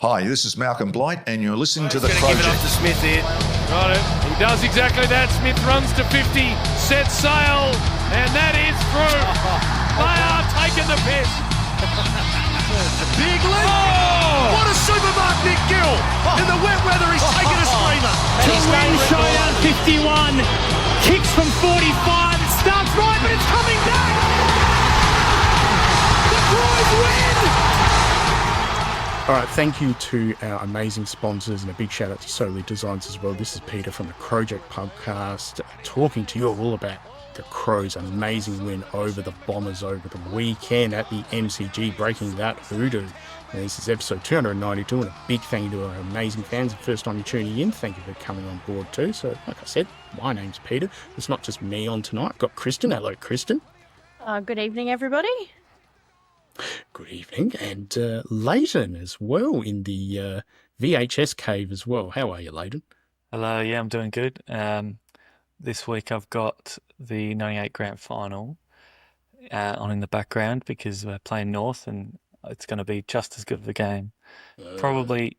Hi, this is Malcolm Blight, and you're listening to the He's going to give it off Crowject. to Smith here. Right, he does exactly that. Smith runs to 50, sets sail, and that is through. They are taking the piss. Big leap! Oh! What a supermark Nick Gill! In the wet weather, he's taken a screamer. To win showdown 51, kicks from 45, it starts right, but it's coming back! The Crows win! All right, thank you to our amazing sponsors, and a big shout out to Solely Designs as well. This is Peter from the Crowject podcast, talking to you all about the Crows' amazing win over the Bombers over the weekend at the MCG, breaking that hoodoo. And this is episode 292, and a big thank you to our amazing fans. The first time you're tuning in, thank you for coming on board too. So, like I said, my name's Peter. It's not just me on tonight. I've got Kristin. Hello, Kristin. Good evening, everybody. Good evening. And Lleyton as well in the VHS cave as well. How are you, Lleyton? Hello, yeah, I'm doing good. This week I've got the 98 Grand Final on in the background because we're playing North and it's going to be just as good of a game. Probably,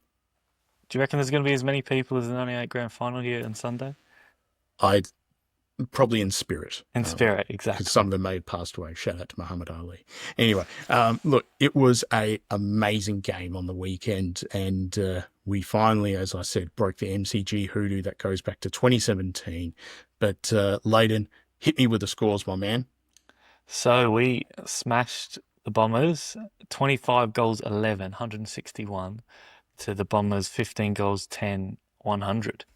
do you reckon there's going to be as many people as the 98 Grand Final here on Sunday? Probably in spirit. In spirit, exactly. Because some of them may have passed away. Shout out to Muhammad Ali. Anyway, look, it was an amazing game on the weekend, and we finally, as I said, broke the MCG hoodoo that goes back to 2017. But Lleyton, hit me with the scores, my man. So we smashed the Bombers, 25 goals 11, 161, to the Bombers 15 goals 10, 100.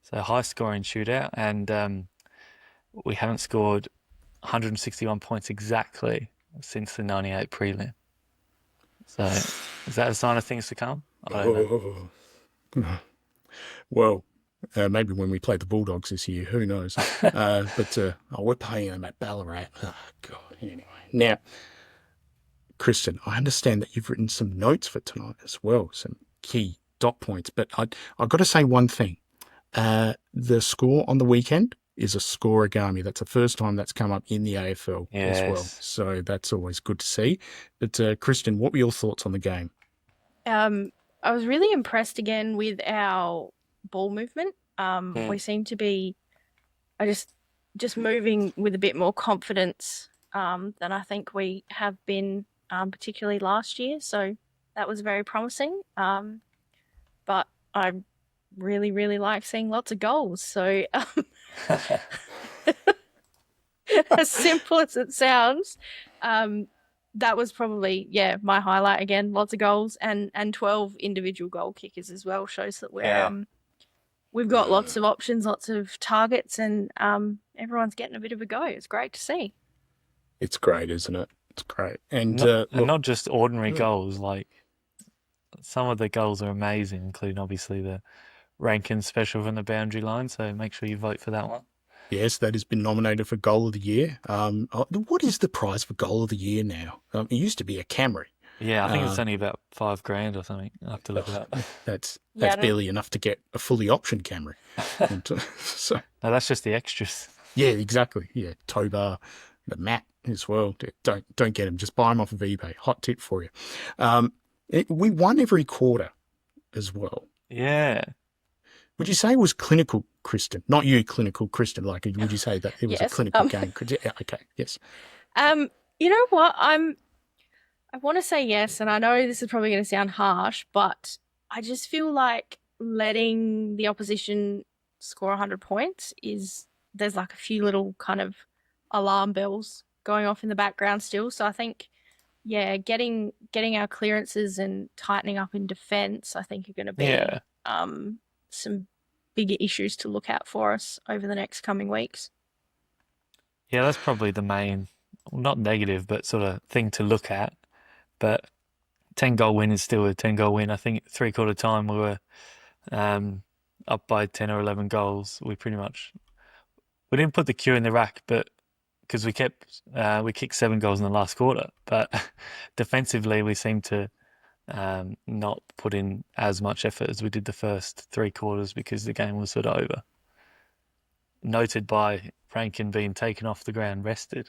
So high scoring shootout, and we haven't scored 161 points exactly since the 98 prelim. So is that a sign of things to come? I don't know. Well, maybe when we play the Bulldogs this year, who knows? But we're playing them at Ballarat. Oh, God. Anyway. Now, Kristin, I understand that you've written some notes for tonight as well, some key dot points. But I've got to say one thing. The score on the weekend is a scorigami. That's the first time that's come up in the AFL as well. So that's always good to see. But Kristin, what were your thoughts on the game? I was really impressed again with our ball movement. We seem to be just moving with a bit more confidence than I think we have been, particularly last year. So that was very promising. But I really, really like seeing lots of goals. So as simple as it sounds, that was probably, my highlight again. Lots of goals and 12 individual goal kickers as well shows that we've got lots of options, lots of targets, and everyone's getting a bit of a go. It's great to see. It's great, isn't it? It's great. And not just ordinary goals, like some of the goals are amazing, including obviously the Rankin special from the boundary line, so make sure you vote for that one. Yes, that has been nominated for Goal of the Year. What is the prize for Goal of the Year now? It used to be a Camry. Yeah, I think it's only about $5,000 or something. I have to look it up. That's barely enough to get a fully optioned Camry. No, that's just the extras. Yeah, exactly. Yeah, tow bar, the mat as well. Don't get them. Just buy them off of eBay. Hot tip for you. We won every quarter as well. Yeah. Would you say it was clinical, Kristin? Not you, clinical, Kristin. Like, would you say that it was a clinical game? Okay, yes. You know what? I want to say yes, and I know this is probably going to sound harsh, but I just feel like letting the opposition score 100 points there's like a few little kind of alarm bells going off in the background still. So I think, getting our clearances and tightening up in defence, I think are going to be some bigger issues to look out for us over the next coming weeks. Yeah, that's probably the main, not negative, but sort of thing to look at. But 10-goal win is still a 10-goal win. I think three-quarter time we were up by 10 or 11 goals. We didn't put the cue in the rack, but because we kicked 7 goals in the last quarter. But defensively, we seemed to not put in as much effort as we did the first 3 quarters because the game was sort of over. Noted by Rankin being taken off the ground rested,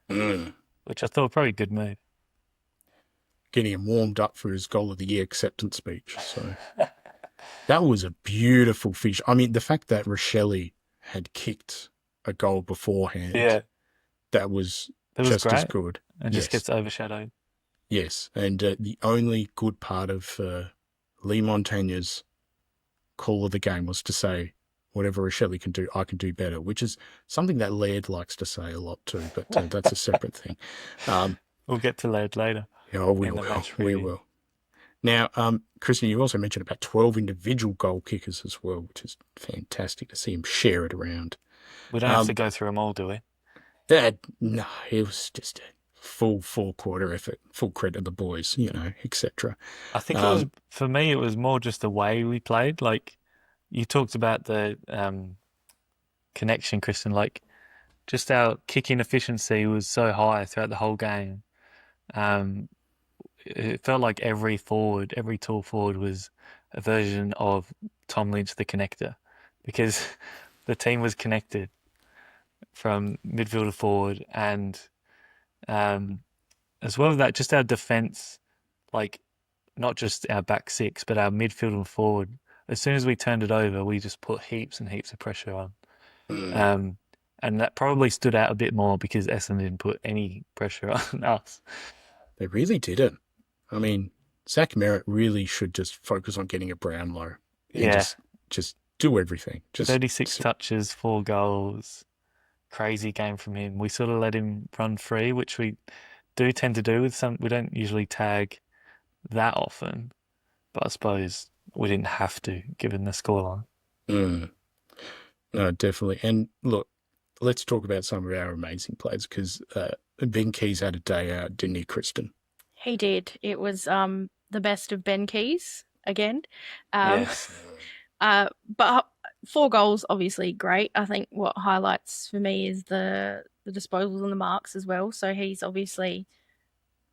which I thought probably a good move. getting him warmed up for his Goal of the Year acceptance speech. So that was a beautiful fish. I mean, the fact that Rochelle had kicked a goal beforehand, Yeah, that was that was just as great. good. And just gets overshadowed. Yes, and the only good part of Lee Montagne's call of the game was to say, whatever Rochelle can do, I can do better, which is something that Laird likes to say a lot too, but that's a separate thing. We'll get to Laird later. Yeah, we in the will. match We review. will. Now, Kristin, you also mentioned about 12 individual goal kickers as well, which is fantastic to see him share it around. We don't have to go through them all, do we? No, it was just a full 4-quarter effort, full credit to the boys, etc. I think it was, for me, it was more just the way we played. Like, you talked about the connection, Kristin. Like, just our kicking efficiency was so high throughout the whole game. It felt like every tall forward was a version of Tom Lynch, the connector, because the team was connected from midfield to forward, and as well as that, just our defence, like not just our back six, but our midfield and forward. As soon as we turned it over, we just put heaps and heaps of pressure on. And that probably stood out a bit more because Essendon didn't put any pressure on us. They really didn't. I mean, Zach Merritt really should just focus on getting a Brownlow and just do everything. Just 36 touches, 4 goals. Crazy game from him. We sort of let him run free, which we do tend to do with some. We don't usually tag that often, but I suppose we didn't have to, given the scoreline. No, definitely. And look, let's talk about some of our amazing plays, because Ben Keys had a day out, didn't he, Kristin? He did. It was the best of Ben Keys again. Yes. But 4 goals, obviously great. I think what highlights for me is the disposals and the marks as well. So he's obviously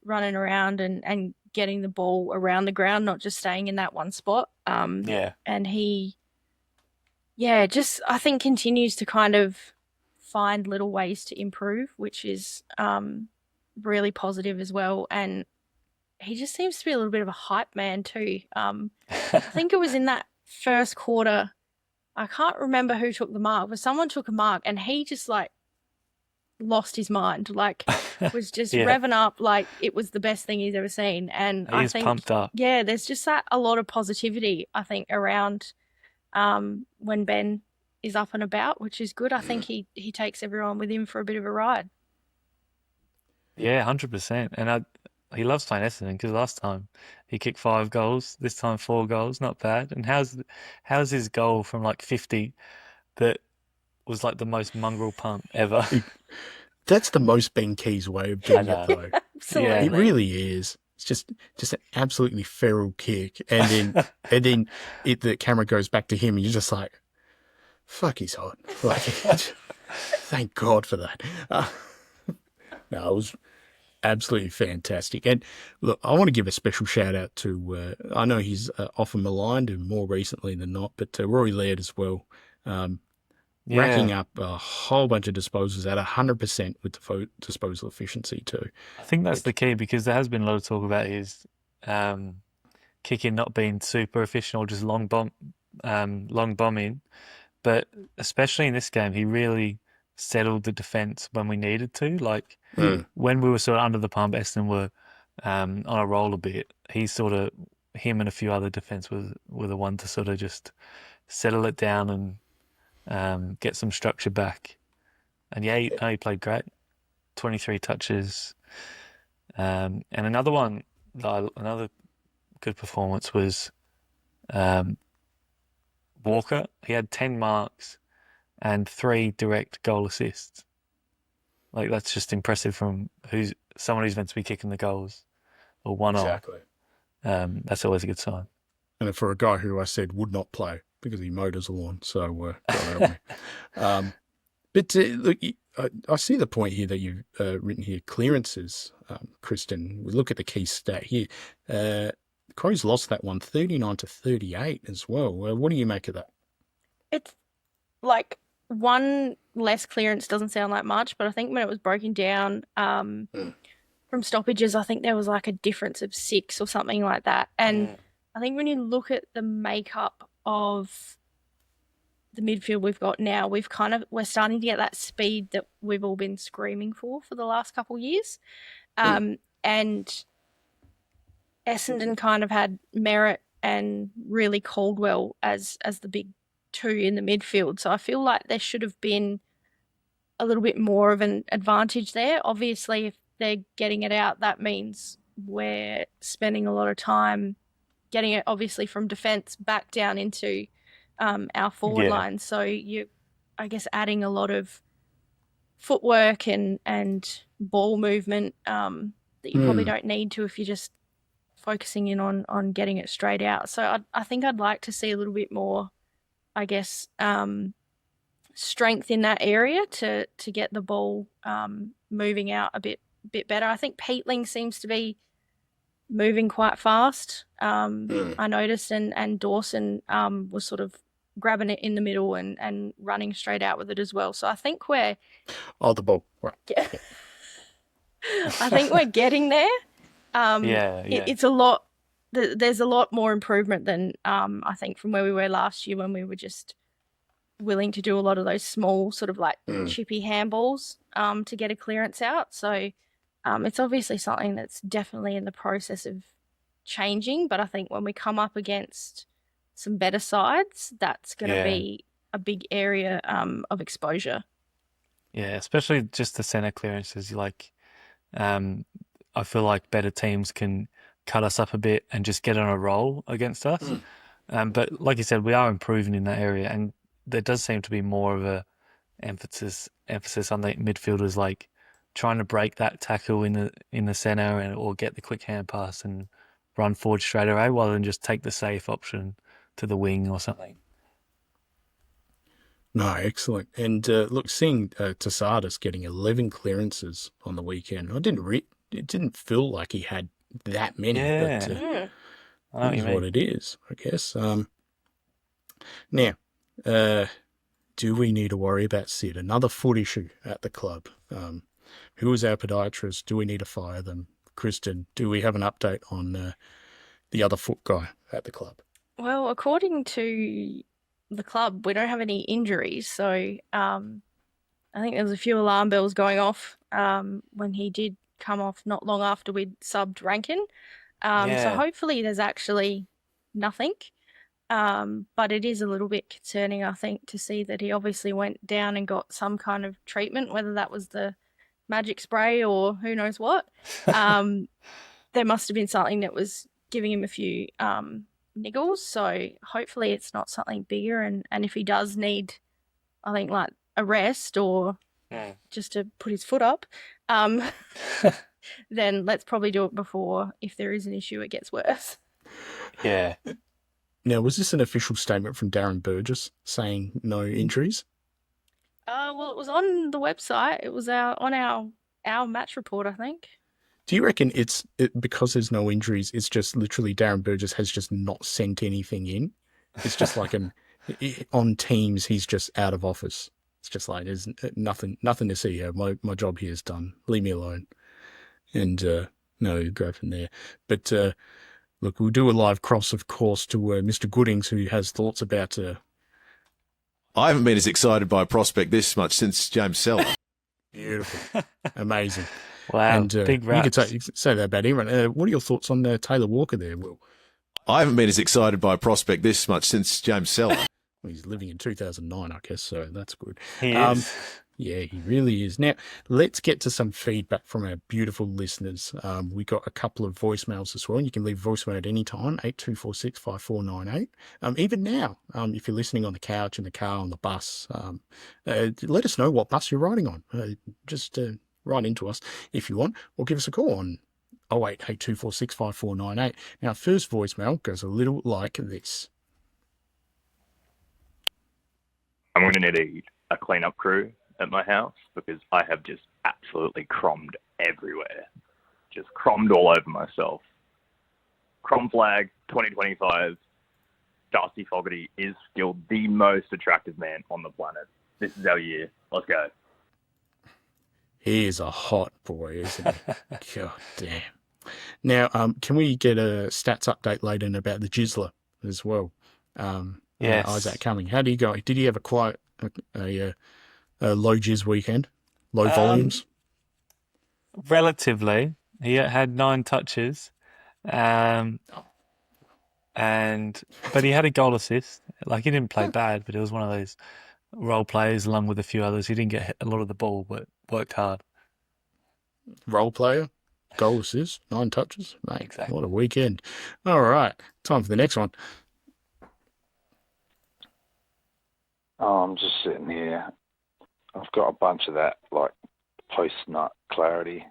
running around and getting the ball around the ground, not just staying in that one spot. And he, just I think continues to kind of find little ways to improve, which is really positive as well. And he just seems to be a little bit of a hype man too. I think it was in that first quarter, I can't remember who took the mark, but someone took a mark and he just like lost his mind, like was just revving up like it was the best thing he's ever seen. And I think pumped up. Yeah, there's just that a lot of positivity, I think, around when Ben is up and about, which is good. I think he takes everyone with him for a bit of a ride. Yeah, 100%. And he loves playing Essendon because last time he kicked 5 goals, this time 4 goals, not bad. And how's his goal from like 50 that was like the most mongrel punt ever? That's the most Ben Keys way of doing it, though. Absolutely. It really is. It's just an absolutely feral kick, and then the camera goes back to him, and you're just like, "Fuck, he's hot!" Like, thank God for that. No, it was absolutely fantastic. And look, I want to give a special shout out to, I know he's often maligned and more recently than not, but Rory Laird as well, racking up a whole bunch of disposals at 100% with the disposal efficiency too. I think that's the key, because there has been a lot of talk about his kicking not being super efficient or just long bombing. But especially in this game, he really settled the defence when we needed to. Like when we were sort of under the pump, Essendon were on a roll a bit. Him and a few other defence were the one to sort of just settle it down and get some structure back. And he played great. 23 touches. And another good performance was Walker. He had 10 marks and 3 direct goal assists. Like, that's just impressive from someone who's meant to be kicking the goals or one off. Exactly. That's always a good sign. And for a guy who I said would not play because he mowed his lawn, so God help me. But look, I see the point here that you've written here, clearances, Kristin. We look at the key stat here. Crows lost that one 39-38 as well. What do you make of that? It's like one less clearance doesn't sound like much, but I think when it was broken down, from stoppages, I think there was like a difference of 6 or something like that. And I think when you look at the makeup of the midfield we've got now, we're starting to get that speed that we've all been screaming for the last couple of years. And Essendon kind of had Merritt and really Caldwell as the big 2 in the midfield. So I feel like there should have been a little bit more of an advantage there. Obviously, if they're getting it out, that means we're spending a lot of time getting it obviously from defence back down into our forward line. So you, I guess, adding a lot of footwork and ball movement that you probably don't need to if you're just focusing in on getting it straight out. So I think I'd like to see a little bit more, I guess, strength in that area to get the ball moving out a bit better. I think Peatling seems to be moving quite fast. I noticed, and Dawson was sort of grabbing it in the middle and running straight out with it as well. So I think we're the ball. Right. I think we're getting there. It's a lot. There's a lot more improvement than I think from where we were last year when we were just willing to do a lot of those small sort of like chippy handballs to get a clearance out. So it's obviously something that's definitely in the process of changing. But I think when we come up against some better sides, that's going to be a big area of exposure. Yeah, especially just the centre clearances. I feel like better teams can cut us up a bit and just get on a roll against us. But like you said, we are improving in that area, and there does seem to be more of a emphasis on the midfielders, like trying to break that tackle in the centre or get the quick hand pass and run forward straight away, rather than just take the safe option to the wing or something. No, excellent. And look, seeing Tasadis getting 11 clearances on the weekend, it didn't feel like he had that many, but it is what it is, I guess. Now, do we need to worry about Sid? Another foot issue at the club. Who is our podiatrist? Do we need to fire them? Kristin, do we have an update on the other foot guy at the club? Well, according to the club, we don't have any injuries. So I think there was a few alarm bells going off when he did come off not long after we'd subbed Rankin. So hopefully there's actually nothing. But it is a little bit concerning, I think, to see that he obviously went down and got some kind of treatment, whether that was the magic spray or who knows what. There must have been something that was giving him a few niggles. So hopefully it's not something bigger. And if he does need, I think, like a rest or just to put his foot up, then let's probably do it before, if there is an issue, it gets worse. Yeah. Now, was this an official statement from Darren Burgess saying no injuries? Well, it was on the website. It was on our match report, I think. Do you reckon it's because there's no injuries, it's just literally Darren Burgess has just not sent anything in? It's just like on Teams, he's just out of office. It's just like, there's nothing to see here. My job here is done. Leave me alone. And no, go from there. But look, we'll do a live cross, of course, to Mr. Goodings, who has thoughts about... I haven't been as excited by a prospect this much since James Seller. Beautiful. Amazing. Wow, and, big raps. You could say that about everyone. What are your thoughts on Taylor Walker there, Will? I haven't been as excited by a prospect this much since James Seller. Well, he's living in 2009, I guess, so that's good. He is. Yeah, he really is. Now, let's get to some feedback from our beautiful listeners. We got a couple of voicemails as well. You can leave voicemail at any time, 8246 5498. Even now, if you're listening on the couch, in the car, on the bus, let us know what bus you're riding on. Just write into us if you want, or give us a call on 088246 5498. Now, first voicemail goes a little like this. I'm going to need a cleanup crew at my house because I have just absolutely crommed everywhere. Just crommed all over myself. Crom flag 2025. Darcy Fogarty is still the most attractive man on the planet. This is our year. Let's go. He is a hot boy, isn't he? God damn. Now, can we get a stats update later about the Jizzler as well? Yes. Isaac Cumming. How do you go? Did he have a low jizz weekend? Low volumes? Relatively. He had 9 touches. But he had a goal assist. Like, he didn't play bad, but it was one of those role players along with a few others. He didn't get a lot of the ball, but worked hard. Role player, goal assist, 9 touches. Mate, Exactly. what a weekend. All right, time for the next one. Oh, I'm just sitting here. I've got a bunch of that, like, post-nut clarity.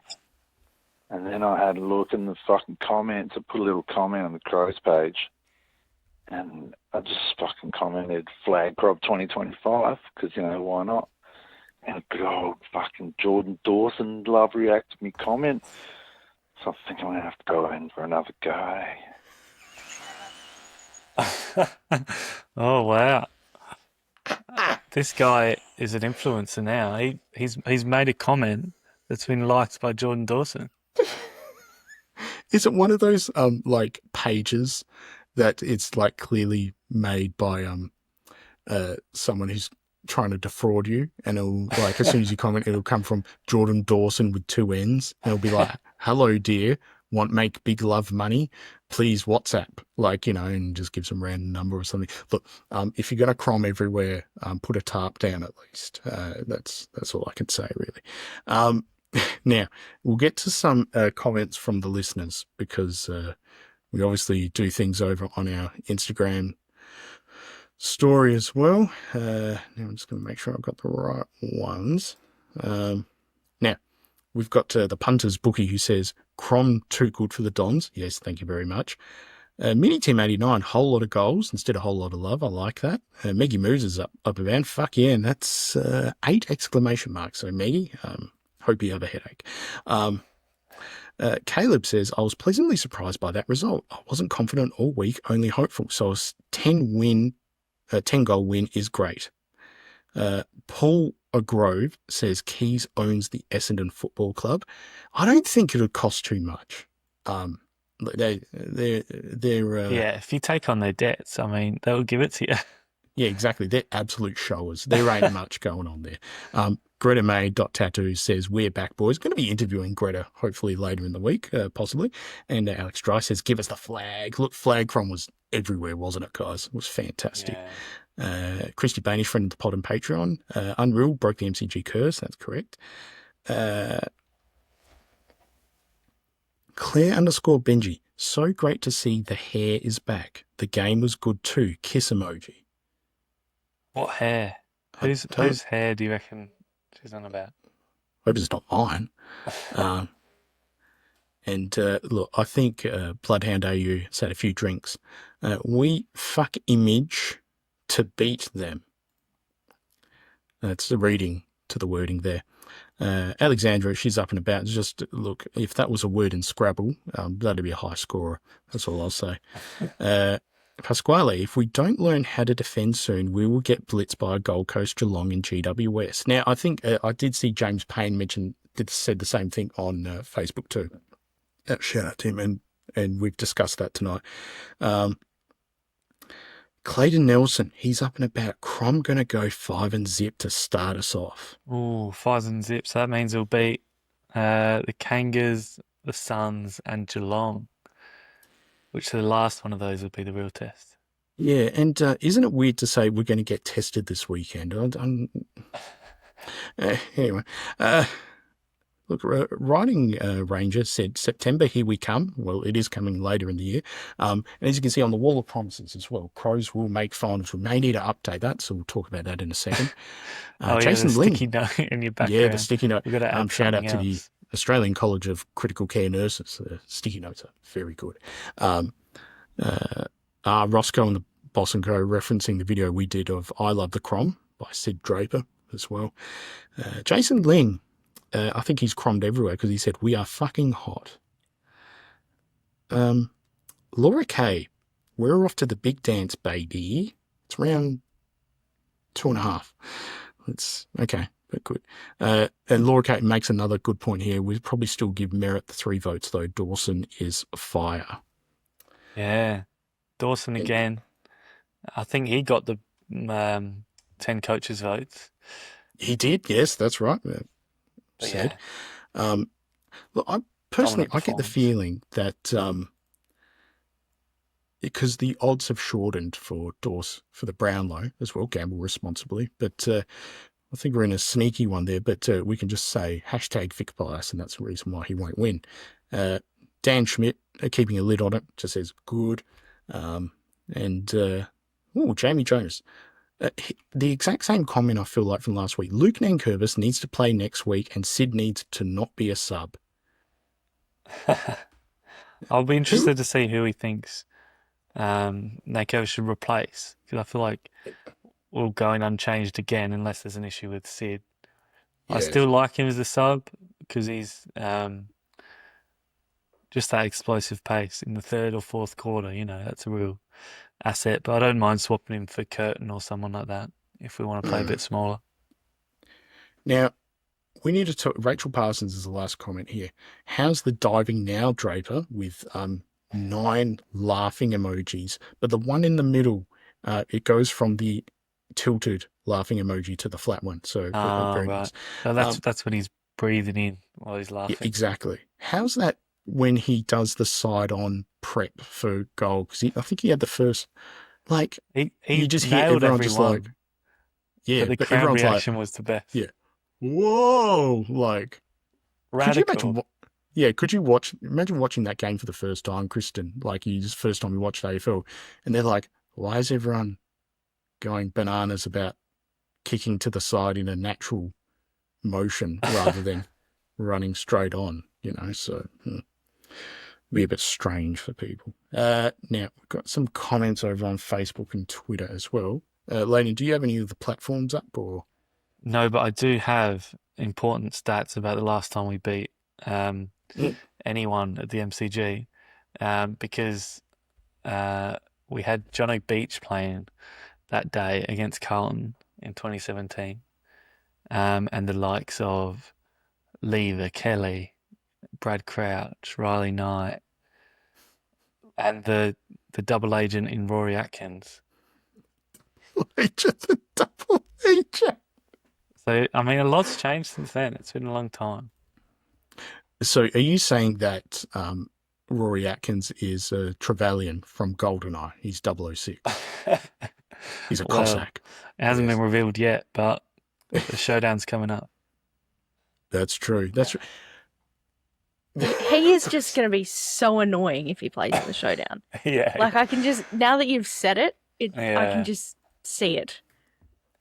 And then I had a look in the fucking comments. I put a little comment on the Crows page. And I just fucking commented, flag crop 2025, because, why not? And a good old fucking Jordan Dawson love reacted to me comment. So I think I'm going to have to go in for another guy. Oh, wow. This guy is an influencer now. He's made a comment that's been liked by Jordan Dawson. Is it one of those like pages that it's like clearly made by someone who's trying to defraud you, and it'll, like, as soon as you comment, it'll come from Jordan Dawson with 2 N's, and it'll be like, "Hello, dear, want make big love money? Please WhatsApp," like, and just give some random number or something. Look, if you're going to Crom everywhere, put a tarp down at least. That's all I can say, really. Now, we'll get to some comments from the listeners, because we obviously do things over on our Instagram story as well. Now I'm just going to make sure I've got the right ones. Now, we've got the Punters Bookie, who says, Crom too good for the Dons. Yes, thank you very much. Mini Team 89, whole lot of goals instead of whole lot of love. I like that. Meggie Moves is up a band. Fuck yeah, and that's 8 exclamation marks. So Meggie, hope you have a headache. Caleb says, I was pleasantly surprised by that result. I wasn't confident all week, only hopeful. So a 10 goal win is great. Paul Grove says Keys owns the Essendon Football Club. I don't think it would cost too much. They're Yeah, if you take on their debts, I mean, they'll give it to you. Yeah, exactly. They're absolute showers. There ain't much going on there. Greta May.tattoo says, we're back, boys. Going to be interviewing Greta hopefully later in the week, possibly. And Alex Dry says, give us the flag. Look, flag Crom was everywhere, wasn't it, guys? It was fantastic. Yeah. Christy Bainish, friend of the pod and Patreon. Unreal broke the MCG curse. That's correct. Claire_Benji. So great to see the hair is back. The game was good too. Kiss emoji. What hair? Whose hair do you reckon she's on about? Hope it's not mine. And look, I think Bloodhound AU has had a few drinks. We fuck image to beat them. That's the reading to the wording there. Alexandra, she's up and about. Just look, if that was a word in Scrabble, that'd be a high scorer. That's all I'll say. Pasquale, if we don't learn how to defend soon, we will get blitzed by a Gold Coast, Geelong and GWS. Now, I think I did see James Payne said the same thing on Facebook too. Shout out to him, and we've discussed that tonight. Clayton Nelson, he's up and about. Crom going to go 5 and zip to start us off. Oh, 5 and zip. So that means he'll beat the Kangas, the Suns and Geelong, which the last one of those would be the real test. Yeah, and isn't it weird to say we're going to get tested this weekend? Anyway, look, Riding Ranger said, September, here we come. Well, it is coming later in the year. And as you can see on the wall of promises as well, Crows will make finals. We may need to update that, so we'll talk about that in a second. Jason the Ling. sticky note in your background. Yeah, the sticky note. We've got to add shout out to something the else. Australian College of Critical Care Nurses. The sticky notes are very good. Roscoe and the Boss & Co. referencing the video we did of I Love the Crom by Sid Draper as well. Jason Ling, I think he's crommed everywhere because he said, we are fucking hot. Laura Kay, we're off to the big dance, baby. It's round 2.5. It's okay. but good. And Laura Kate makes another good point here. We'd probably still give Merritt the 3 votes, though. Dawson is fire. Yeah. Dawson again. I think he got the 10 coaches' votes. He did, yes, that's right. Said. Yeah. Look, I personally, Dominant I get the performance. feeling that because the odds have shortened for Dawes for the Brownlow as well, gamble responsibly. But I think we're in a sneaky one there. But we can just say hashtag Vic bias, and that's the reason why he won't win. Dan Schmidt, keeping a lid on it, just says good. Jamie Jones. The exact same comment I feel like from last week. Luke Nankervis needs to play next week, and Sid needs to not be a sub. I'll be interested to see who he thinks Nankervis should replace, because I feel like we're going unchanged again unless there's an issue with Sid. I still like him as a sub because he's just that explosive pace in the third or fourth quarter. That's a real asset. But I don't mind swapping him for Curtin or someone like that if we want to play a bit smaller. Now, we need to talk. Rachel Parsons is the last comment here. How's the diving now, Draper, with 9 laughing emojis, but the one in the middle, it goes from the tilted laughing emoji to the flat one. So very nice. So that's when he's breathing in while he's laughing. Yeah, exactly. How's that when he does the side-on prep for goal? Because I think he had the first, he just hear nailed everyone just everyone. Yeah, but the but crowd everyone's reaction was the best. Yeah. Whoa! Could you Radical. imagine? Imagine watching that game for the first time, Kristin. First time you watched AFL, and they're like, "Why is everyone going bananas about kicking to the side in a natural motion rather than running straight on?" So be a bit strange for people. Now we've got some comments over on Facebook and Twitter as well. Lleyton, do you have any of the platforms up or? No, but I do have important stats about the last time we beat anyone at the MCG because we had Jono Beach playing that day against Carlton in 2017 and the likes of Lever, Kelly, Brad Crouch, Riley Knight and the double agent in Rory Atkins. The double agent. So, a lot's changed since then. It's been a long time. So are you saying that Rory Atkins is a Trevelyan from GoldenEye? He's 006. He's a Cossack. It hasn't been revealed yet, but the showdown's coming up. That's true. He is just going to be so annoying if he plays in the showdown. Yeah. I can just, now that you've said it, I can just see it.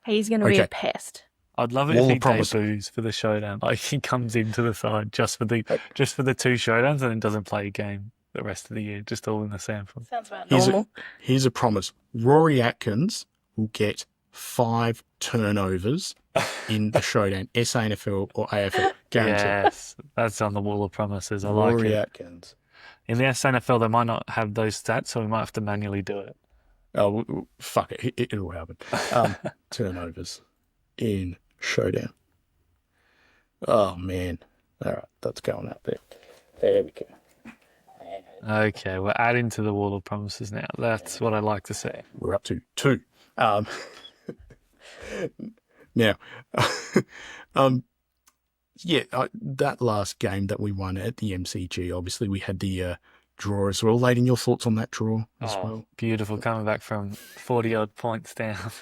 He's going to be a pest. I'd love it if he debuts for the showdown. He comes into the side just for the 2 showdowns and then doesn't play a game the rest of the year, just all in the sample. Sounds about normal. Here's a promise. Rory Atkins will get 5 turnovers in the showdown, SANFL or AFL. Guaranteed. Yes, that's on the wall of promises. I like it. Rory Atkins. In the SANFL, they might not have those stats, so we might have to manually do it. Oh, fuck it. It'll happen. Turnovers in showdown. Oh, man. All right, that's going up there. There we go. Okay, we're adding to the wall of promises now. That's what I like to say. We're up to 2. Now, that last game that we won at the MCG, obviously we had the draw as well. Lleyton, your thoughts on that draw as well? Beautiful, coming back from 40-odd points down.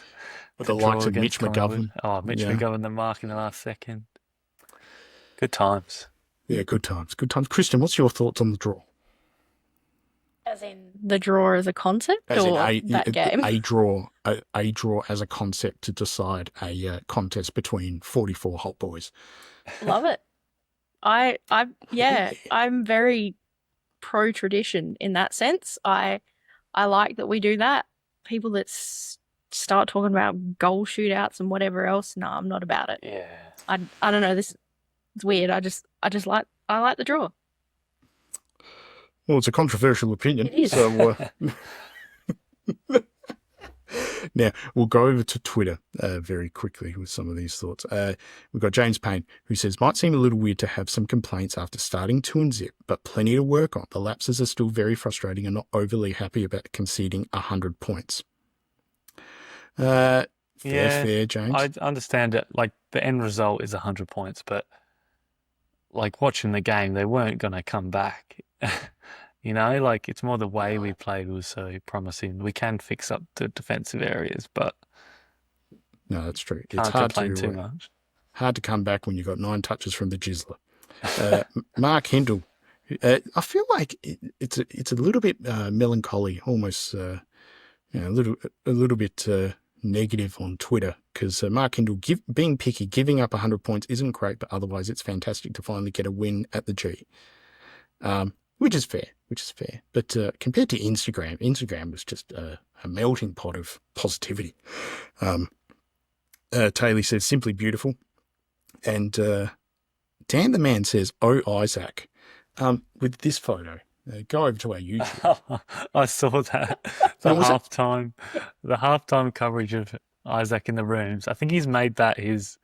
With the likes of Mitch McGovern. Mitch McGovern, the mark in the last second. Good times. Yeah, good times. Good times. Kristin, what's your thoughts on the draw? As in the draw as a concept that game? A draw as a concept to decide a contest between 44 hot boys. Love it. I'm very pro tradition in that sense. I like that we do that. People that start talking about goal shootouts and whatever else, no, I'm not about it. Yeah. I don't know. It's weird. I like the draw. Well, it's a controversial opinion. It is. So, Now, we'll go over to Twitter very quickly with some of these thoughts. We've got James Payne, who says, might seem a little weird to have some complaints after starting to unzip, but plenty to work on. The lapses are still very frustrating and not overly happy about conceding 100 points. Fair, James. I understand it. Like, the end result is 100 points, but like watching the game, they weren't going to come back. You know, like it's more the way we played was so promising. We can fix up the defensive areas, but no, that's true. Can't It's hard complain to too much. Hard to come back when you've got 9 touches from the Jizzler. Mark Hindle, I feel like it's a little bit melancholy, almost a little bit negative on Twitter, because Mark Hindle being picky, giving up 100 points isn't great, but otherwise it's fantastic to finally get a win at the G. Which is fair. But compared to Instagram was just a melting pot of positivity. Taylor says, simply beautiful. And Dan the Man says, oh, Isaac, with this photo. Go over to our YouTube. I saw that. The halftime coverage of Isaac in the rooms. I think he's made that his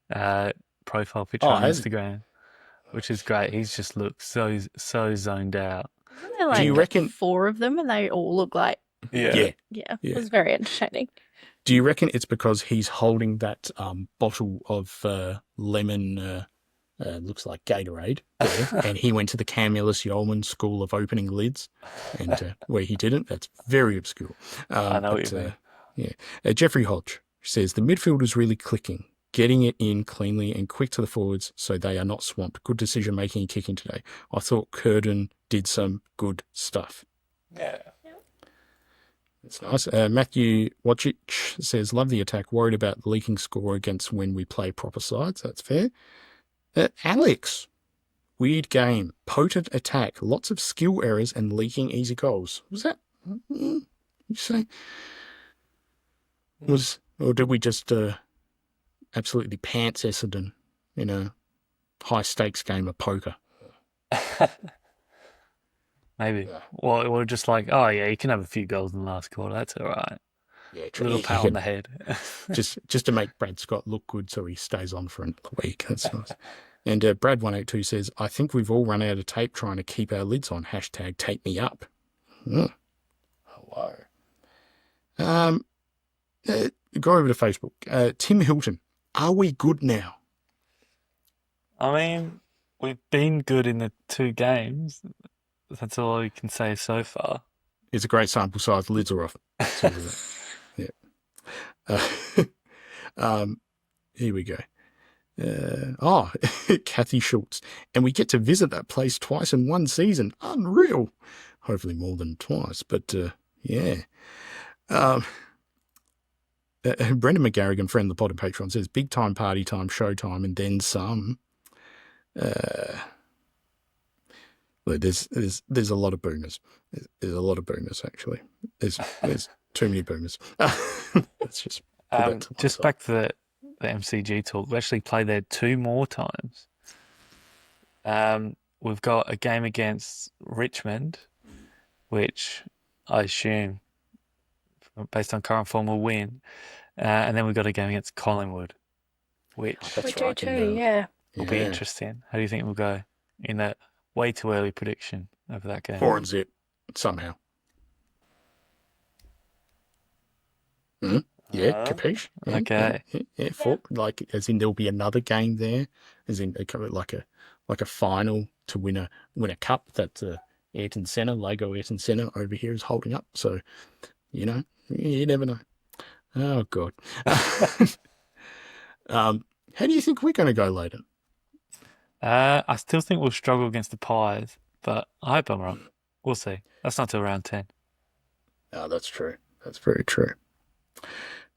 profile picture on Instagram, which is great. He's just looked so zoned out. Wasn't there like Do you reckon 4 of them and they all look like... Yeah. It was very entertaining. Do you reckon it's because he's holding that bottle of lemon, looks like Gatorade, there, and he went to the Camillus Yeoman School of Opening Lids, and where he didn't? That's very obscure. I know what you mean. Yeah. Jeffrey Hodge says, the midfield is really clicking, getting it in cleanly and quick to the forwards so they are not swamped. Good decision-making and kicking today. I thought Curtin did some good stuff. Yeah. That's nice. Matthew Wojcik says, love the attack, worried about leaking score against when we play proper sides. That's fair. Alex, weird game, potent attack, lots of skill errors and leaking easy goals. Was that, you say? Or did we just absolutely pants Essendon in a high stakes game of poker? Maybe. Well, we're just like, oh yeah, you can have a few goals in the last quarter. That's all right. Yeah, a little pat on the head. just to make Brad Scott look good so he stays on for another week. That's nice. And Brad182 says, I think we've all run out of tape trying to keep our lids on. # tape me up. Hello. Go over to Facebook. Tim Hilton, are we good now? I mean, we've been good in the 2 games. That's all I can say so far. It's a great sample size. The lids are off. Yeah. Here we go. Kathy Schultz. And we get to visit that place twice in 1 season. Unreal. Hopefully more than twice, but yeah. Brendan McGarrigan, friend of the pod and Patreon, says, big time, party time, showtime, and then some. Well, there's a lot of boomers. There's a lot of boomers, actually. There's too many boomers. Let's just back to the MCG talk. We actually play there 2 more times. We've got a game against Richmond, which I assume, based on current form, will win. And then we've got a game against Collingwood, which We do too, will be interesting. How do you think we'll go in that way too early prediction of that game? 4-0 somehow. Yeah, capiche. Yeah, okay. Yeah, 4. Like, as in there'll be another game there, as in like a final to win a cup that Ayrton Senna, Lego Ayrton Senna over here is holding up. So, you never know. Oh God. How do you think we're going to go, Lleyton? I still think we'll struggle against the Pies, but I hope I'm wrong. We'll see. That's not till round 10. Oh, that's true. That's very true.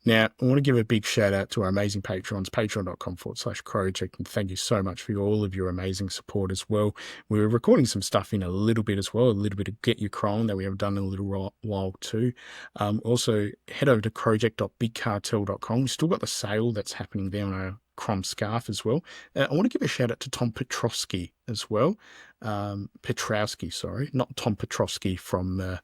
Now, I want to give a big shout out to our amazing patrons, patreon.com/Crowject, and thank you so much for all of your amazing support as well. We're recording some stuff in a little bit as well, a little bit of Get Your Crom that we have done in a little while too. Also, head over to crowject.bigcartel.com. We've still got the sale that's happening there on Crom scarf as well. I want to give a shout out to Tom Petrowski as well. Petrowski, sorry, not Tom Petrowski from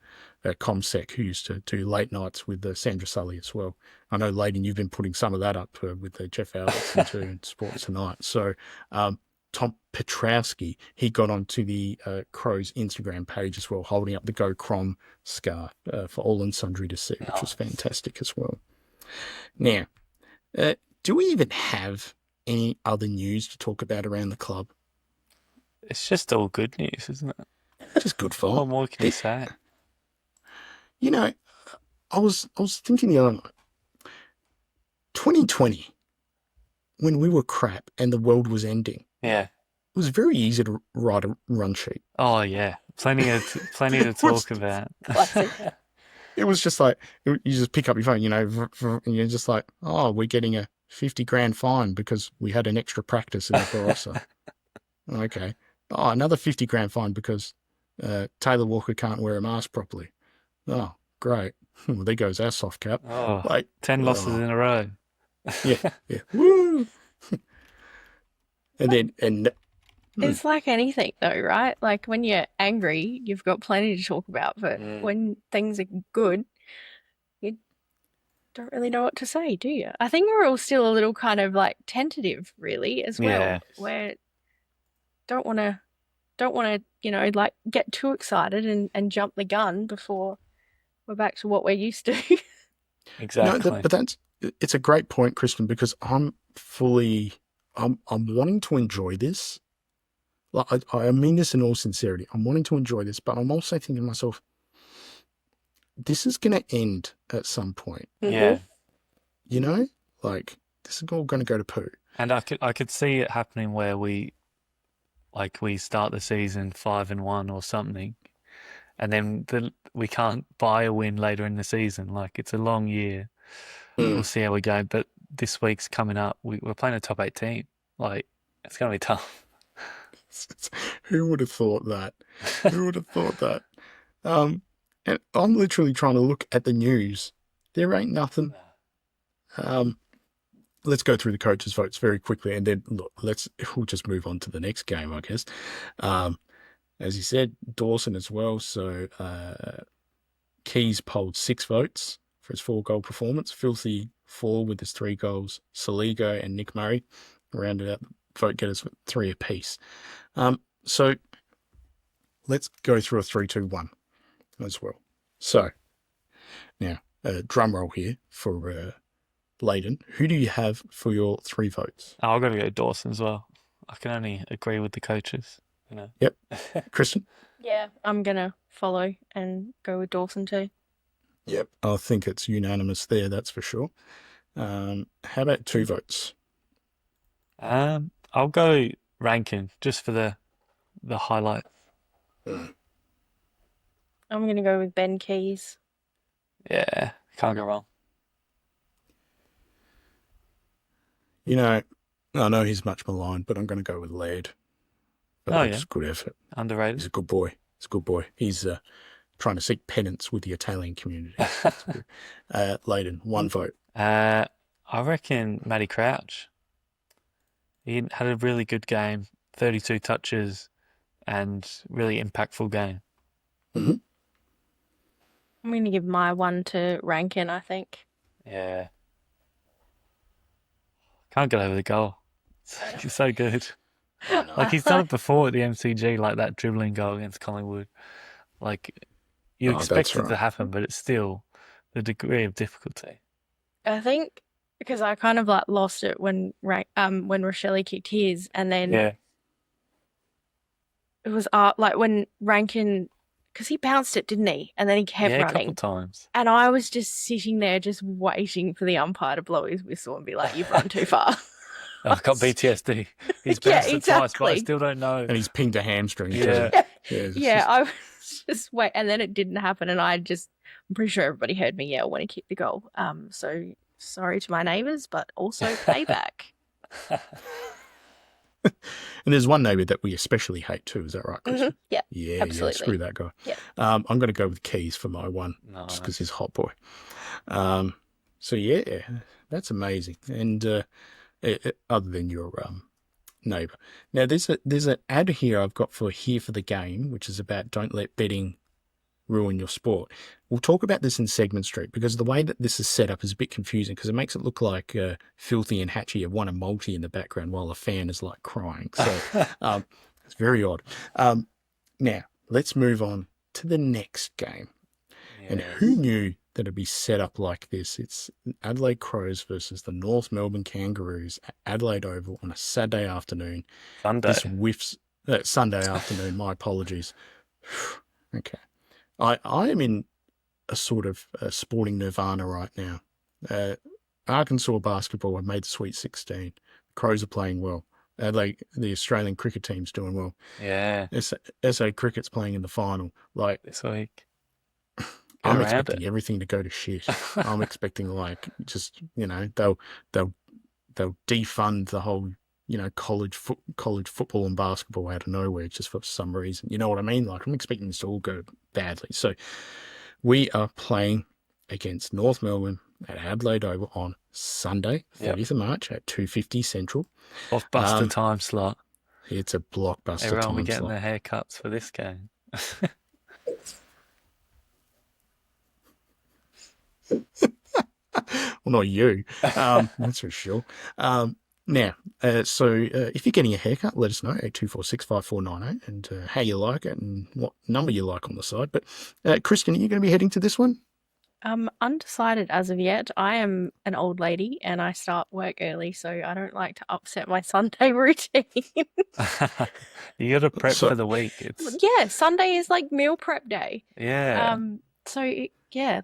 Comsec, who used to do late nights with Sandra Sully as well. I know, Lleyton, you've been putting some of that up with Jeff Albertson too in Sports Tonight. So Tom Petrowski, he got onto the Crow's Instagram page as well, holding up the Go Crom scarf for all and sundry to see, which was fantastic as well. Now, do we even have any other news to talk about around the club? It's just all good news, isn't it? Just good fun. What more can you say? You know, I was thinking the other night, 2020, when we were crap and the world was ending, Yeah. it was very easy to write a run sheet. Oh, yeah. Plenty to talk about. It was just like, you just pick up your phone, and you're just like, oh, we're getting a 50 grand fine because we had an extra practice in the Barossa. Okay. Oh, another 50 grand fine because Taylor Walker can't wear a mask properly. Oh, great. Well, there goes our soft cap. Oh, Like, 10 losses in a row. Yeah. Woo! and It's like anything, though, right? Like when you're angry, you've got plenty to talk about, but when things are good, you don't really know what to say, do you? I think we're all still a little kind of like tentative, really, as well. Yeah. Where don't want to, like get too excited and jump the gun before we're back to what we're used to. Exactly. No, but it's a great point, Kristin, because I'm wanting to enjoy this. Like, I mean this in all sincerity. I'm wanting to enjoy this, but I'm also thinking to myself, this is going to end at some point. Yeah. Like this is all going to go to poo. And I could see it happening where we start the season 5-1 or something, and then we can't buy a win later in the season. Like, it's a long year. We'll see how we go. But this week's coming up. We're playing a top 8 team. Like, it's going to be tough. Who would have thought that? Who would have thought that? And I'm literally trying to look at the news. There ain't nothing. Let's go through the coaches' votes very quickly, and then we'll just move on to the next game, I guess. As you said, Dawson as well. So Keys polled 6 votes for his 4-goal performance. Filthy 4 with his 3 goals. Saligo and Nick Murray rounded out the vote getters with 3 apiece. So let's go through a 3-2-1 as well. So now, drum roll here for Lleyton. Who do you have for your 3 votes? I've got to go Dawson as well. I can only agree with the coaches. Yep. Kristin? Yeah, I'm going to follow and go with Dawson too. Yep. I think it's unanimous there, that's for sure. How about 2 votes? I'll go Rankin just for the highlight. I'm going to go with Ben Keys. Yeah, can't go wrong. I know he's much maligned, but I'm going to go with Laird. It's a good effort. Underrated. He's a good boy. He's trying to seek penance with the Italian community. Lleyton, 1 vote. I reckon Matty Crouch. He had a really good game, 32 touches, and really impactful game. Mm-hmm. I'm going to give my 1 to Rankin, I think. Yeah. Can't get over the goal. He's so good. Like, he's done it before at the MCG, like that dribbling goal against Collingwood. Like, you expect it to happen, but it's still the degree of difficulty. I think because I kind of like lost it when Rochelle kicked his, and then it was like when Rankin, because he bounced it, didn't he? And then he kept running. A couple times. And I was just sitting there just waiting for the umpire to blow his whistle and be like, "You've run too far." I've got PTSD. He's bounced it twice, but I still don't know. And he's pinged a hamstring. Yeah, I was just wait, and then it didn't happen, and I'm pretty sure everybody heard me yell when he kicked the goal. So sorry to my neighbours, but also payback. And there's one neighbour that we especially hate too. Is that right, Kristin? Mm-hmm. Yeah, yeah, absolutely. Yeah, screw that guy. Yeah. I'm going to go with Keys for my 1, just because he's hot boy. So yeah, that's amazing. And other than your neighbour. Now, there's an ad here I've got for Here for the Game, which is about don't let betting ruin your sport. We'll talk about this in Segment Street because the way that this is set up is a bit confusing because it makes it look like Filthy and Hatchy have won a multi in the background while a fan is like crying. So it's very odd. Now, let's move on to the next game. Yeah. And who knew that it'd be set up like this? It's Adelaide Crows versus the North Melbourne Kangaroos at Adelaide Oval on a Saturday afternoon. Sunday. This whiffs... Sunday afternoon, my apologies. Okay. I am in a sort of sporting nirvana right now. Arkansas basketball have made the Sweet 16. Crows are playing well. The Australian cricket team's doing well. Yeah. SA Cricket's playing in the final. Like this week. I'm expecting everything to go to shit. I'm expecting they'll defund the whole college football and basketball out of nowhere just for some reason. You know what I mean? Like I'm expecting this to all go badly. So we are playing against North Melbourne at Adelaide Oval on Sunday, 30th of March at 2:50 Central. Blockbuster time slot. It's a blockbuster Everyone time will be getting slot. their haircuts for this game. Well, not you. That's for sure. Now, if you're getting a haircut, let us know, 82465498, and how you like it and what number you like on the side. But, Kristin, are you going to be heading to this one? Undecided as of yet. I am an old lady and I start work early, so I don't like to upset my Sunday routine. You got to prep for the week. Yeah, Sunday is like meal prep day. Yeah.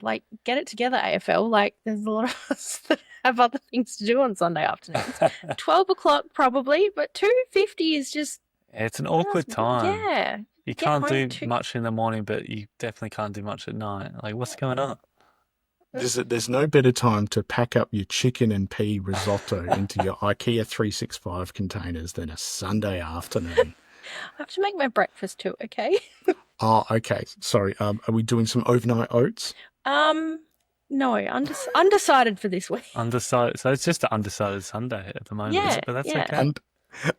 Like get it together, AFL. Like there's a lot of us that have other things to do on Sunday afternoons. 12 o'clock probably, but 2:50 is just... It's an awkward time. Yeah. You can't do much in the morning, but you definitely can't do much at night. Like, what's going on? There's no better time to pack up your chicken and pea risotto into your IKEA 365 containers than a Sunday afternoon. I have to make my breakfast too, okay? Oh, okay. Sorry. Are we doing some overnight oats? No, undecided for this week. Undecided. So it's just an undecided Sunday at the moment, but that's okay.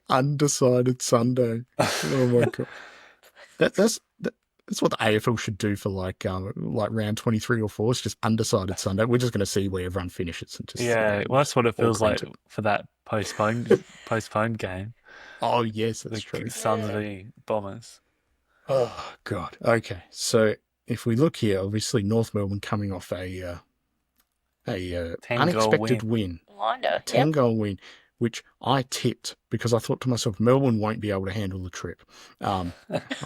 Undecided Sunday. Oh my God. That's what the AFL should do for like round 23 or 4. It's just undecided Sunday. We're just going to see where everyone finishes. And just, well, that's what it feels like for that postponed game. Oh, yes, that's true. Suns v Bombers. Oh, God. Okay. So if we look here, obviously North Melbourne coming off a unexpected win. 10-goal win, which I tipped because I thought to myself, Melbourne won't be able to handle the trip. I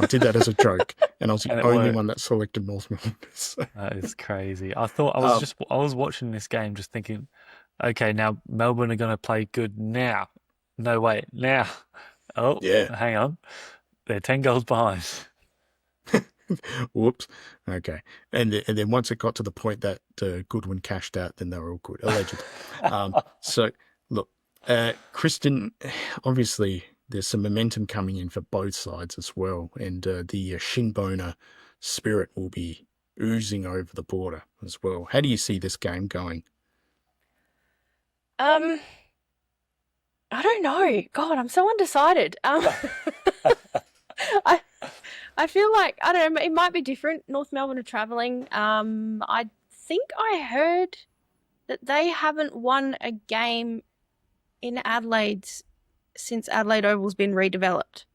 did that as a joke, and I was the only one that selected North Melbourne. So. That is crazy. I thought I was watching this game just thinking, okay, now Melbourne are going to play good now. No, wait, now. Oh, yeah. Hang on. They're 10 goals behind. Whoops. Okay. And then once it got to the point that Goodwin cashed out, then they were all good, allegedly. So, look, Kristin, obviously there's some momentum coming in for both sides as well, and the shin-boner spirit will be oozing over the border as well. How do you see this game going? I don't know. God, I'm so undecided. I feel like, I don't know, it might be different. North Melbourne are travelling. I think I heard that they haven't won a game in Adelaide since Adelaide Oval's been redeveloped.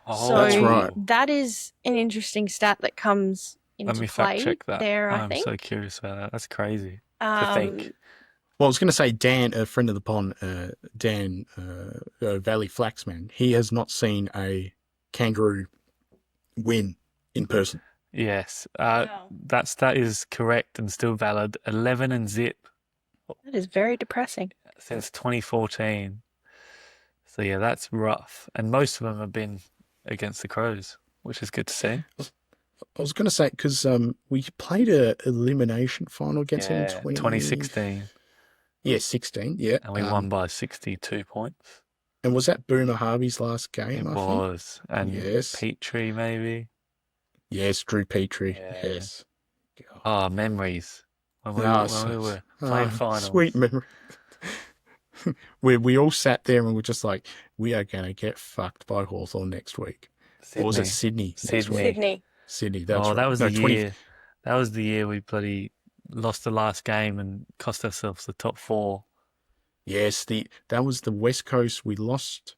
Oh, so that's right. That is an interesting stat that comes into Let me play fact check that. there, I think. I'm so curious about that. That's crazy to think. Well, I was going to say Dan, a friend of the pond, Dan Valley Flaxman, he has not seen a Kangaroo win in person. Yes, that is correct and still valid. 11-0. That is very depressing. Since 2014. So yeah, that's rough. And most of them have been against the Crows, which is good to see. I was going to say, because we played a elimination final against them in 2016. Yeah, 16, yeah. And we won by 62 points. And was that Boomer Harvey's last game? It was. And yes. Petrie, maybe? Yes, Drew Petrie, yes. Oh, memories. When we were playing finals. Sweet memory. we all sat there and we're just like, we are going to get fucked by Hawthorn next week. Or was it Sydney? Next week? Sydney. Sydney, that's right. that was No, the year. That was the year we bloody lost the last game and cost ourselves the top 4. Yes, that was the West Coast. We lost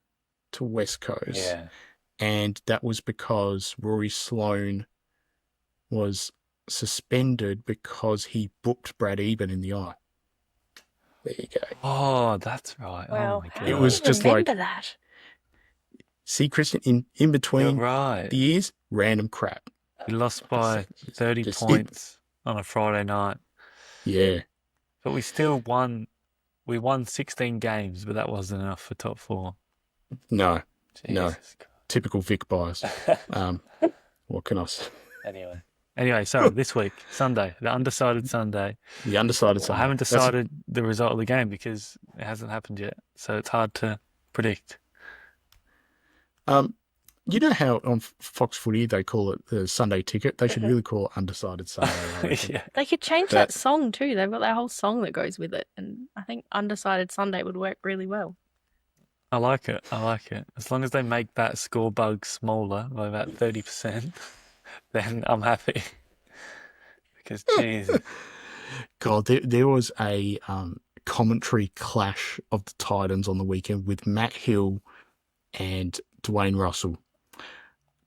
to West Coast. Yeah. And that was because Rory Sloane was suspended because he booked Brad Eben in the eye. There you go. Oh, that's right. Well, oh my how god. do It was you just remember like- that. See, Kristin, in You're between right. the years, random crap. We lost by 30 Just points on a Friday night. Yeah. But we still won. We won 16 games, but that wasn't enough for top 4. No, No. Jesus Christ. typical Vic bias. What can I say? Anyway, sorry, this week, Sunday, the undecided Sunday. The undecided I side. haven't decided the result of the game because it hasn't happened yet. So it's hard to predict. You know how on Fox Footy they call it the Sunday ticket? They should really call it Undecided Sunday. I reckon. Yeah. They could change that song too. They've got that whole song that goes with it. And I think Undecided Sunday would work really well. I like it. As long as they make that score bug smaller by about 30%, then I'm happy. Because, Jesus. God, there was a commentary clash of the Titans on the weekend with Matt Hill and Dwayne Russell.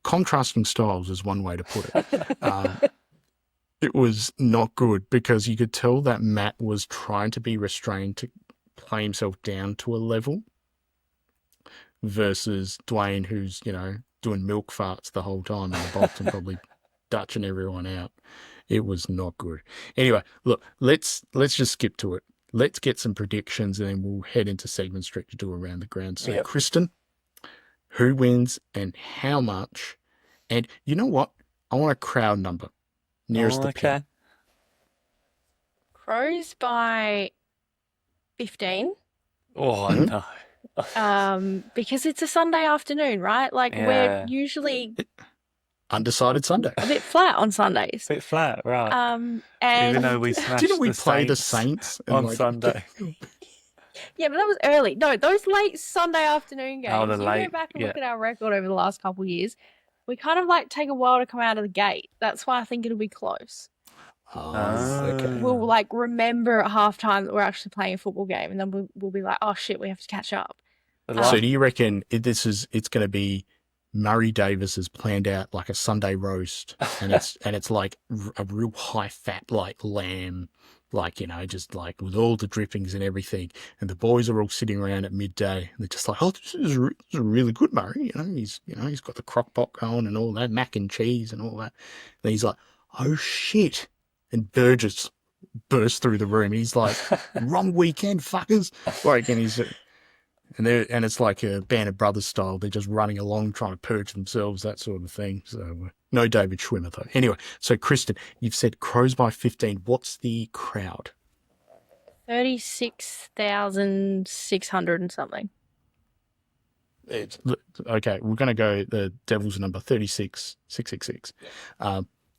Contrasting styles is one way to put it. It was not good because you could tell that Matt was trying to be restrained to play himself down to a level versus Dwayne, who's, doing milk farts the whole time in the box and probably dutching everyone out. It was not good. Anyway, look, let's just skip to it. Let's get some predictions and then we'll head into segment strict to do around the ground. So, Kristin, who wins and how much? And you know what? I want a crowd number nearest the pin. Crows by 15. Oh, no. Because it's a Sunday afternoon, right? Like we're usually Undecided Sunday. a bit flat on Sundays. Bit flat, right. And Even though we smashed Didn't we the play the Saints Saints on Sunday? yeah, but that was early. No, those late Sunday afternoon games. Oh, the you late, go back and look at our record over the last couple of years. We kind of like take a while to come out of the gate. That's why I think it'll be close. Okay. We'll like remember at halftime that we're actually playing a football game, and then we'll be like, oh shit, we have to catch up. So do you reckon it's going to be Murray Davis has planned out like a Sunday roast, and it's like a real high fat like lamb, like just like with all the drippings and everything, and the boys are all sitting around at midday and they're just like, oh, this is really good, Murray. He's got the crock pot going and all that mac and cheese and all that. And he's like, oh shit, and Burgess bursts through the room. He's like, wrong weekend, fuckers. Like, and it's like a Band of Brothers style. They're just running along trying to purge themselves, that sort of thing. So no David Schwimmer though. Anyway, so Kristin, you've said Crows by 15. What's the crowd? 36,600 and something. Okay, we're going to go the Devils number 36,666.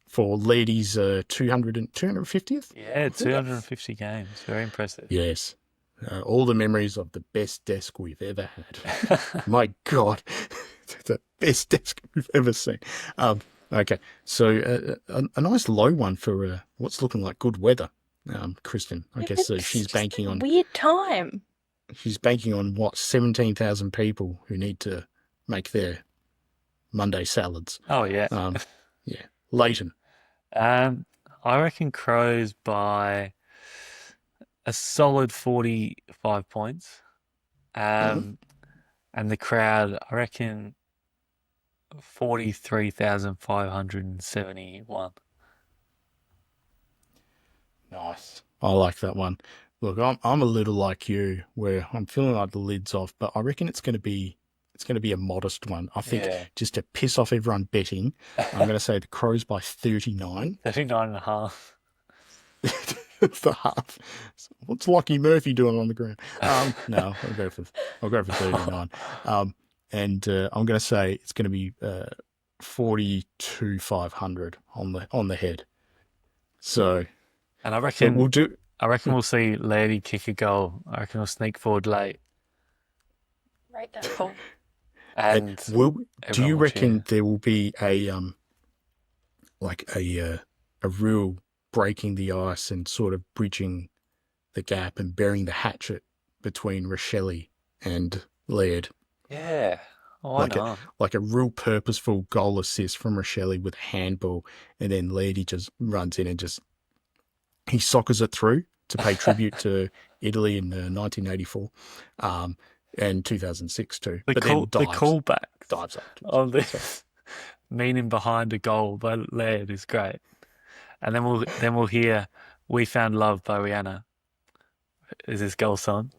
For ladies, 250th? Yeah, 250 games. Very impressive. Yes. All the memories of the best desk we've ever had. My God, the best desk we've ever seen. Okay, so a nice low one for what's looking like good weather, Kristin. I guess she's banking on weird time. She's banking on what 17,000 people who need to make their Monday salads. Oh yeah, yeah. Lleyton. I reckon Crows by a solid 45 points. And the crowd, I reckon 43,571. Nice. I like that one. Look, I'm a little like you, where I'm feeling like the lid's off, but I reckon it's going to be a modest one. I think just to piss off everyone betting, I'm going to say the Crows by 39. 39 and a half. The half. What's Lockie Murphy doing on the ground? No, I'll go for 39. And I'm going to say it's going to be 42,500 on the head. So, and I reckon we'll do. I reckon we'll see Lady kick a goal. I reckon he'll sneak forward late. Rate that goal. And do you everyone will reckon cheer. there will be a real breaking the ice and sort of bridging the gap and burying the hatchet between Rochelle and Laird? Yeah. Why not? Like a real purposeful goal assist from Rochelle with a handball, and then Laird, he just runs in and he soccers it through to pay tribute to Italy in 1984 and 2006 too. The callback dives up. of this meaning behind a goal by Laird is great. And then we'll hear "We Found Love" by Rihanna. Is this goal song?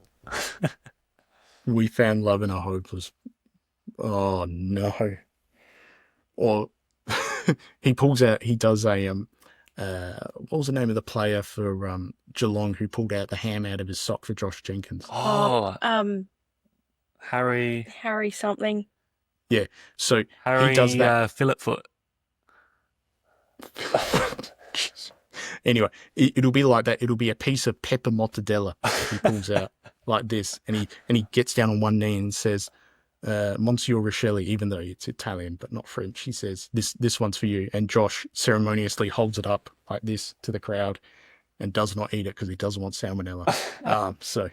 We found love in our hopeless. Oh no! Or he pulls out. He does a what was the name of the player for Geelong who pulled out the ham out of his sock for Josh Jenkins? Oh, Harry something. Yeah. So Harry he does that. Phillipfoot. Anyway, it'll be like that. It'll be a piece of pepper mozzarella he pulls out like this, and he gets down on one knee and says, Monsieur Rochelle, even though it's Italian but not French, he says, this one's for you. And Josh ceremoniously holds it up like this to the crowd and does not eat it because he doesn't want salmonella. So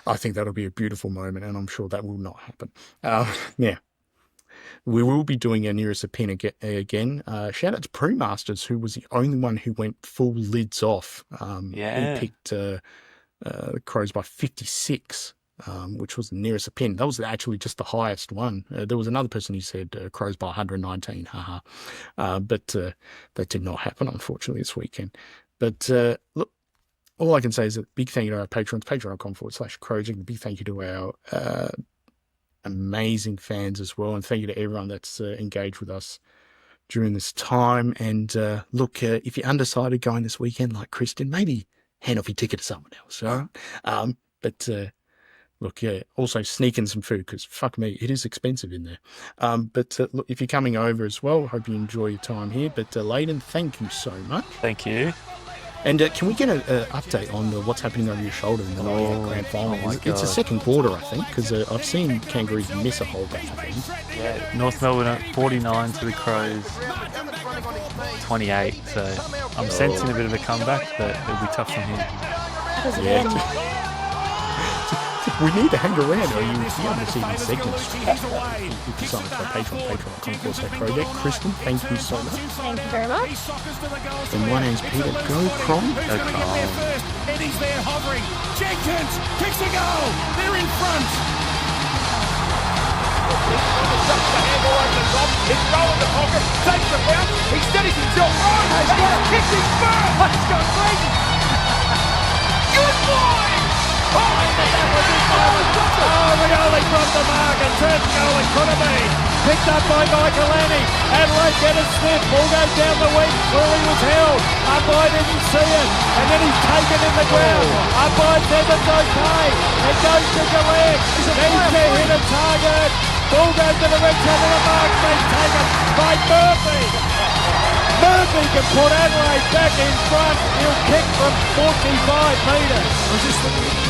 I think that'll be a beautiful moment, and I'm sure that will not happen. Yeah. We will be doing a nearest a pin again. Shout out to Pre-Masters, who was the only one who went full lids off. He picked the Crows by 56, which was the nearest a pin. That was actually just the highest one. There was another person who said Crows by 119, haha. But that did not happen, unfortunately, this weekend. But look, all I can say is a big thank you to our patrons, patreon.com/Crowject. A big thank you to our amazing fans as well, and thank you to everyone that's engaged with us during this time. And look, if you're undecided going this weekend like Kristin, maybe hand off your ticket to someone else, all right? But look, yeah, also sneak in some food, because fuck me, it is expensive in there. But look, if you're coming over as well, hope you enjoy your time here. But Lleyton, thank you so much. Thank you. And can we get an update on what's happening over your shoulder in the grand final? Oh my It's a second quarter, I think, because I've seen Kangaroos miss a whole bunch of things. Yeah, North Melbourne at 49 to the Crows, 28. So I'm sensing a bit of a comeback, but it'll be tough from here. Yeah. We need to hang around, or you'll be able to see these segments. If you sign up to our patreon.com/Crowject. Kristin, thank you so much. Thank you very much. And my name's Peter. Go Crom. Go Crom. Eddie's there hovering. Jenkins kicks a goal. They're in front. He's rolling the pocket, takes the bounce, he steadies himself. Oh, he's got a kick his first. He's gone crazy. Good boy. Oh, the goalie from the mark, and third goalie could have been. Picked up by Michaelani. Adelaide Dennis Smith. Ball goes down the wing. Clearly was held. Umpire didn't see it. And then he's taken in the ground. Umpire says it's okay. It goes to Gillette. Needs to hit a target. Ball goes to the red side of the mark. Been taken by Murphy. Murphy can put Adelaide back in front. He'll kick from 45 metres.